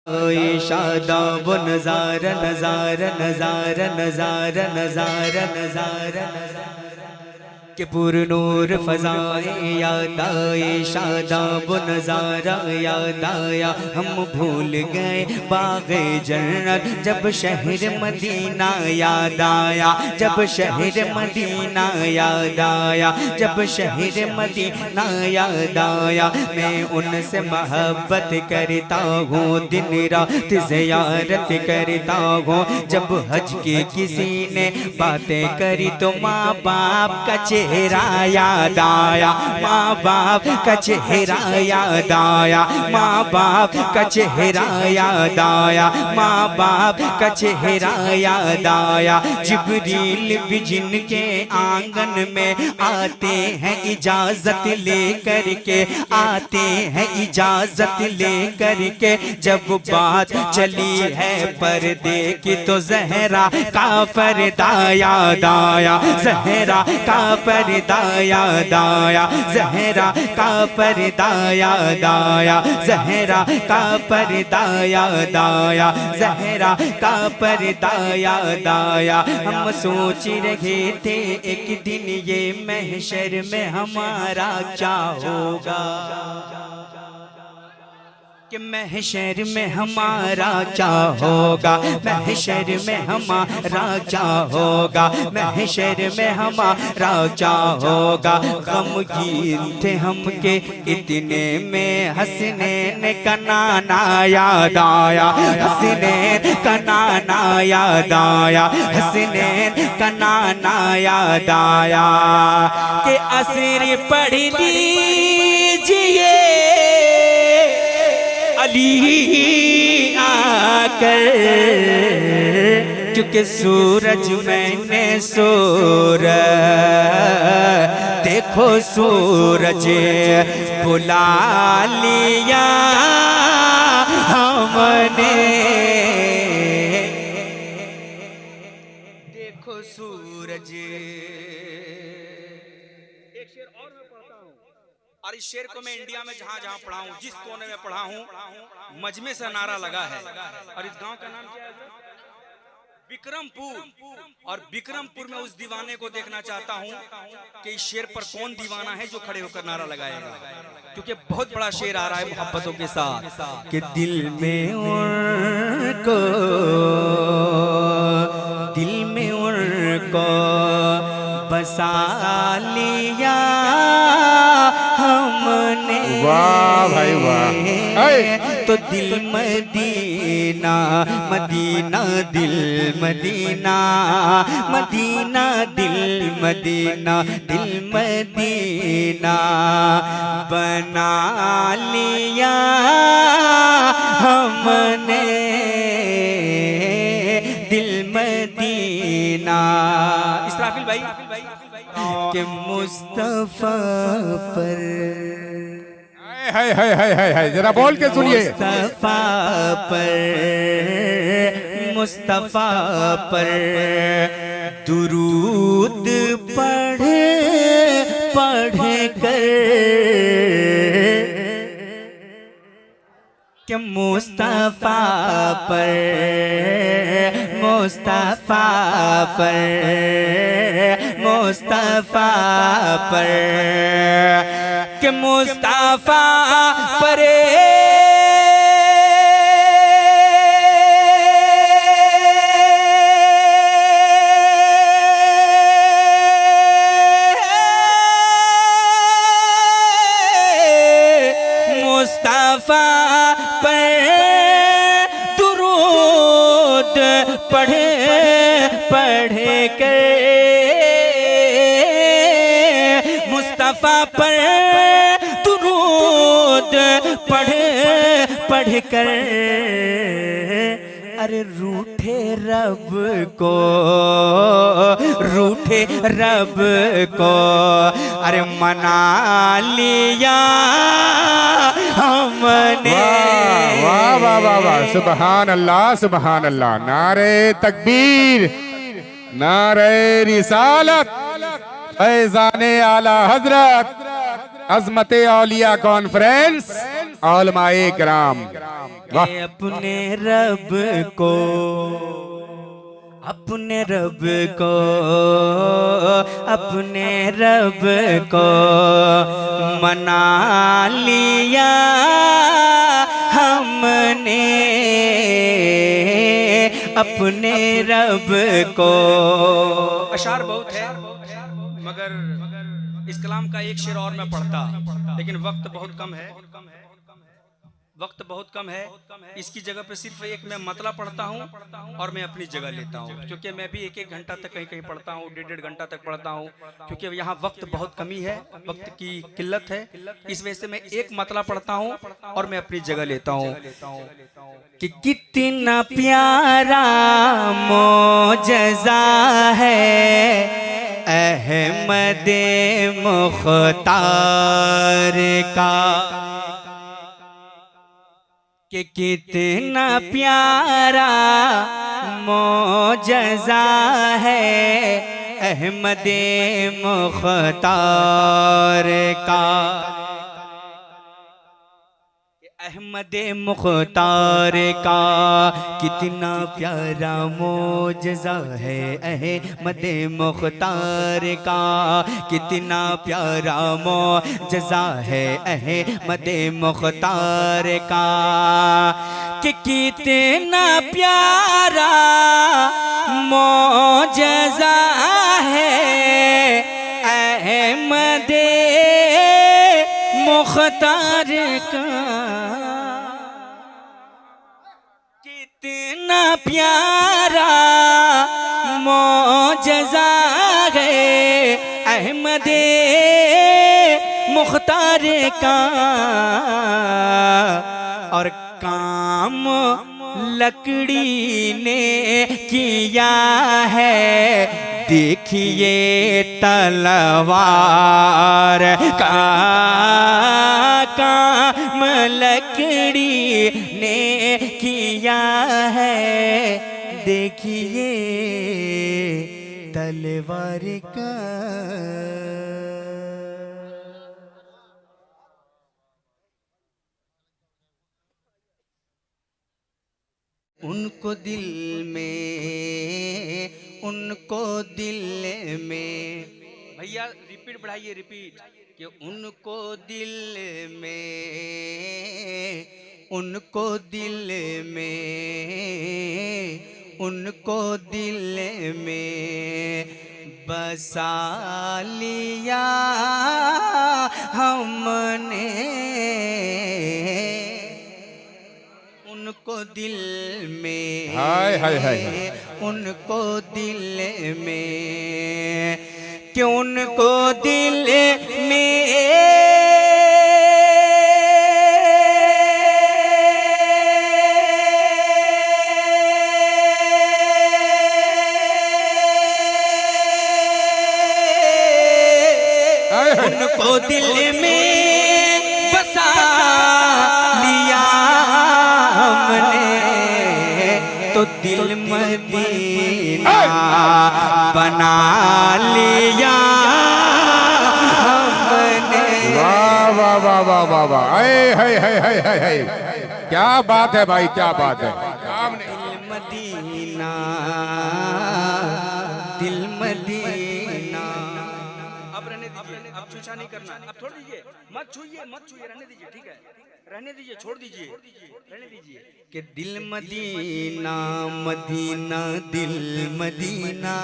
शादाब नज़ारा नज़ारा नज़ारा नज़ारा नज़ारा नज़ारा के पुर नूर फज़ाए याद आए शादाब नज़ारा याद आया। हम भूल गए बाग़े जन्नत जब शहर मदीना याद आया, जब शहर मदीना याद आया, जब शहर मदीना याद आया। मैं उनसे मोहब्बत करता हूँ, दिन रात ज़ियारत करता हूँ। जब हज के किसी ने बातें करी तो माँ बाप का चेहरा याद आया, माँ बाप का चेहरा याद आया, माँ बाप का चेहरा याद आया, माँ बाप का चेहरा याद आया। जिब्रील भी जिनके आंगन में आते हैं इजाजत लेकर के, आते हैं इजाजत लेकर के। जब बात चली है पर्दे की तो ज़हरा का पर्दा याद आया, ज़हरा का पर्दा याद आया, ज़हरा का पर्दा याद आया, ज़हरा का पर्दा याद आया, ज़हरा का पर्दा याद आया। हम सोच रहे थे एक दिन ये महशर में हमारा क्या होगा, कि महशर में हमारा क्या होगा, महशर में हमारा क्या होगा, महशर में हमारा क्या होगा। गमगीन थे हमके इतने में हसनैन का नाना याद आया, हसनैन का नाना याद आया, हसनैन का नाना याद आया। कि असर पढ़ लीजिए अली आकर, क्योंकि सूरज मैंने सूरज देखो सूरज बुला लिया हमने, देखो सूरज। एक शेर और मैं पढ़ता हूँ, और इस शेर को मैं इंडिया में जहां जहां पढ़ा हूं, जिस कोने में पढ़ा हूं, मजमे से नारा लगा है। और इस गांव का नाम क्या है? विक्रमपुर। और विक्रमपुर में उस दीवाने को देखना चाहता हूं कि इस शेर पर कौन दीवाना है जो खड़े होकर नारा लगाएगा, क्योंकि बहुत बड़ा शेर आ रहा है मोहब्बतों के साथ। कि दिल में उनको, दिल में उनको बसा लिया हमने। वाह भाई वाह। तो दिल मदीना मदीना दिल मदीना मदीना दिल मदीना दिल मदीना बना लिया हमने, दिल मदीना। इस्राफिल भाई के मुस्तफा पर, हाय हाय हाय हाय हाय, जरा बोल के सुनिए। मुस्तफा पर, मुस्तफा पर दुरूद पढ़ पढ़ कर, कि मुस्तफा पर, मुस्तफा पर, मुस्तफा पर, कि मुस्तफा पर मुस्तफा पर दुरूद पढ़े पढ़े कर, मुस्तफा पर दुरूद पढ़े पढ़ कर। अरे रूठे रब को, रूठे रब को अरे मना लिया हमने। वाह वाह वाह वाह, सुबहान अल्लाह सुबहान अल्लाह। नारे तकबीर, नारे रिसालत, फैज़ाने आला हजरत, अज़मते औलिया कॉन्फ्रेंस। आलमाए किराम। वाह अपने रब को, अपने रब को, अपने रब को मना लिया हमने, अपने रब को। अशार बहुत है मगर इस कलाम का एक शेर और मैं पढ़ता, लेकिन वक्त बहुत कम है, वक्त बहुत कम है। इसकी जगह पे सिर्फ एक मैं मतला पढ़ता हूँ और मैं अपनी जगह लेता हूँ, क्योंकि मैं भी एक एक घंटा तक कहीं कहीं पढ़ता हूँ, डेढ़ डेढ़ घंटा तक पढ़ता हूँ, क्योंकि यहाँ वक्त बहुत कमी है, वक्त की किल्लत है। इस वजह से मैं एक मतला पढ़ता हूँ और मैं अपनी जगह लेता हूँ कि कितना प्यारा मौजज़ा है अहमद मुख्तार का, कि कितना प्यारा मौजज़ा है अहमद मुख्तार का, अहमद मुख्तार का कितना प्यारा मौजज़ा है अहमद मुख्तार का, कितना प्यारा मौजज़ा है अहमद मुख्तार का, कि कितना प्यारा मौजज़ा है अहमद मुख्तार का, कितना प्यारा मौजज़ा है अहमद मुख्तार का, और काम लकड़ी ने किया है देखिए तलवार का, काम लकड़ी ने किया है देखिए तलवार का। उनको दिल में, उनको दिल में, भैया रिपीट बढ़ाइए रिपीट, कि उनको दिल में, उनको दिल में, उनको दिल में बसा लिया हमने, उनको दिल में, हाय हाय हाय, उनको दिल में, कि उनको दिल में उनको दिल में बसा लिया हमने, तो दिल मदीना बना लिया हमने। वाह वाह वाह वाह वाह वाह, हाय, क्या बात है भाई, क्या बात है। दिल मदीना, दिल मदीना। अब रहने दीजिए, अब छूछा नहीं करना, अब छोड़ दीजिए, मत छूइए, मत छूइए, रहने दीजिए, ठीक है, रहने दीजिए, छोड़ दीजिए, रहने दीजिए। कि दिल मदीना, मदीना दिल मदीना,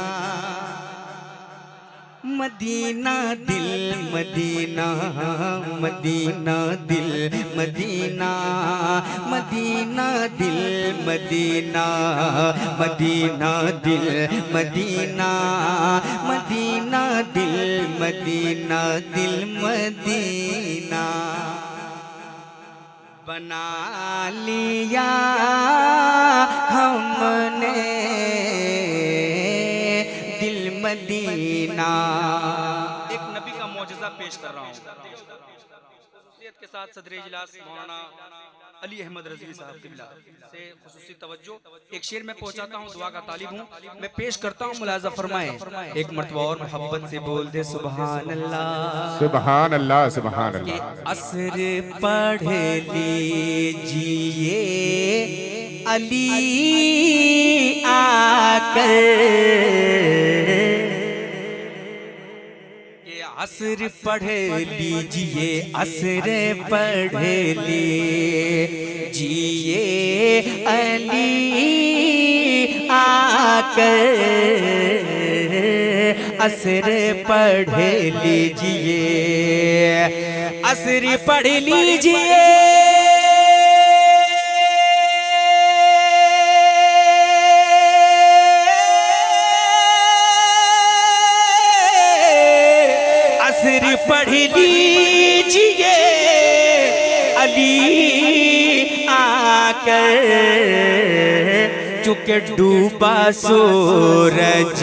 मदीना दिल मदीना, मदीना दिल मदीना, मदीना दिल मदीना, मदीना दिल मदीना, मदीना दिल मदीना, दिल मदीना बना लिया हमने, दिल मदीना। एक नबी का मौजज़ा पेश कर रहा हूँ के साथ सदर इजलास मौलाना अली अहमद रज़वी साहब किबला से खुसूसी तवज्जो। एक शेर में पहुंचाता हूँ, दुआ का तालिब हूँ, मैं पेश करता हूँ, मुलाज़ा फरमाएं। एक मर्तबा और मोहब्बत से बोल दे सुभान अल्लाह, सुभान अल्लाह, सुभान के अल्लाह। असर पढ़ लीजिए अली आकर, असर पढ़ लीजिए, असर पढ़ लीजिए अली आकर, असर पढ़ लीजिए, असर पढ़ लीजिए पढ़ लीजिए अली आकर, चुके डूबा सूरज,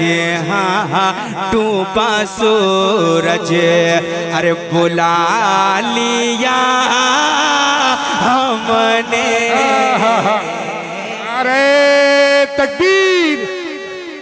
हाँ हाँ डूबा सूरज, अरे बुला लिया हमने, अरे तकबीर।